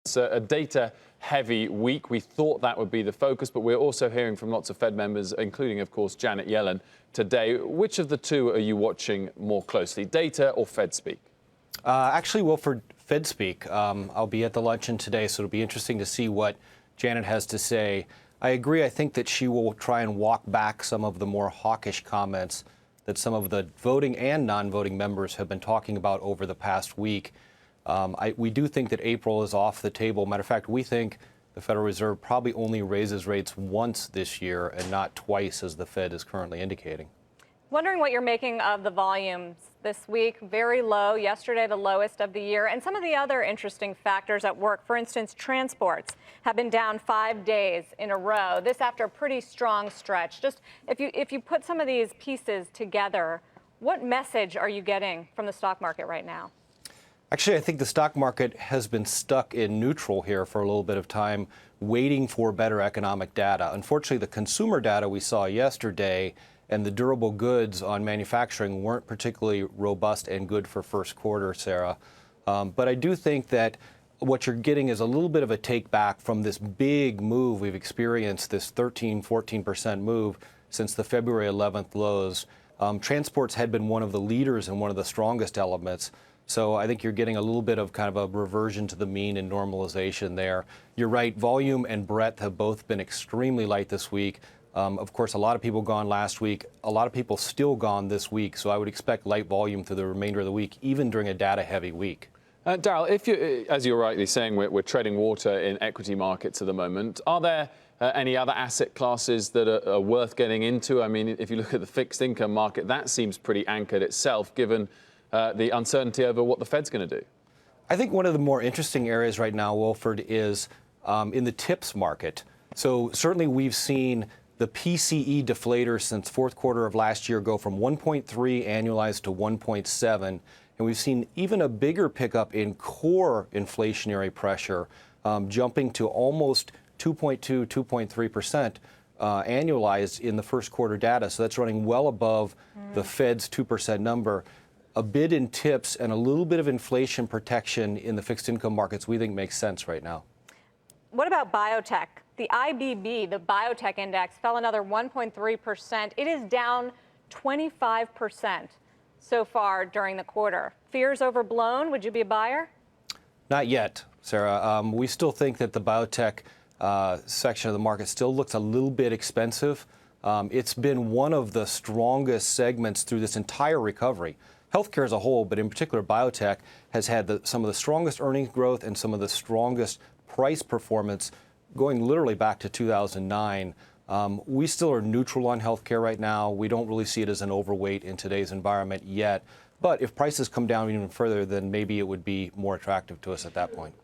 It's a data-heavy week. We thought that would be the focus, but we're also hearing from lots of Fed members, including, of course, Janet Yellen today. Which of the two are you watching more closely, data or Fed speak? Actually, well, for Fed speak, I'll be at the luncheon today, so it'll be interesting to see what Janet has to say. I agree. I think that she will try and walk back some of the more hawkish comments that some of the voting and non-voting members have been talking about over the past week. We do think that April is off the table. Matter of fact, we think the Federal Reserve probably only raises rates once this year and not twice, as the Fed is currently indicating. Wondering what you're making of the volumes this week. Very low. Yesterday, the lowest of the year. And some of the other interesting factors at work. For instance, transports have been down 5 days in a row. This after a pretty strong stretch. Just if you put some of these pieces together, what message are you getting from the stock market right now? Actually, I think the stock market has been stuck in neutral here for a little bit of time, waiting for better economic data. Unfortunately, the consumer data we saw yesterday and the durable goods on manufacturing weren't particularly robust and good for first quarter, Sarah. But I do think that what you're getting is a little bit of a take back from this big move we've experienced, this 14% move since the February 11th lows. Transports had been one of the leaders and one of the strongest elements. So I think you're getting a little bit of kind of a reversion to the mean and normalization there. You're right, volume and breadth have both been extremely light this week. Of course, a lot of people gone last week. A lot of people still gone this week. So I would expect light volume through the remainder of the week, even during a data-heavy week. Daryl, if you, as you're rightly saying, we're treading water in equity markets at the moment. Are there any other asset classes that are worth getting into? I mean, if you look at the fixed income market, that seems pretty anchored itself, given the uncertainty over what the Fed's going to do. I think one of the more interesting areas right now, Wilford, is in the TIPS market. So certainly we've seen the PCE deflator since fourth quarter of last year go from 1.3 annualized to 1.7. And we've seen even a bigger pickup in core inflationary pressure, jumping to almost 2.2, 2.3% annualized in the first quarter data. So that's running well above the Fed's 2% number. A bid in tips and a little bit of inflation protection in the fixed income markets we think makes sense right now. What about biotech? The IBB, the biotech index, fell another 1.3%. It is down 25% so far during the quarter. Fears overblown? Would you be a buyer? Not yet, Sarah. We still think that the biotech section of the market still looks a little bit expensive. It's been one of the strongest segments through this entire recovery. Healthcare as a whole, but in particular biotech, has had some of the strongest earnings growth and some of the strongest price performance going literally back to 2009. We still are neutral on healthcare right now. We don't really see it as an overweight in today's environment yet. But if prices come down even further, then maybe it would be more attractive to us at that point.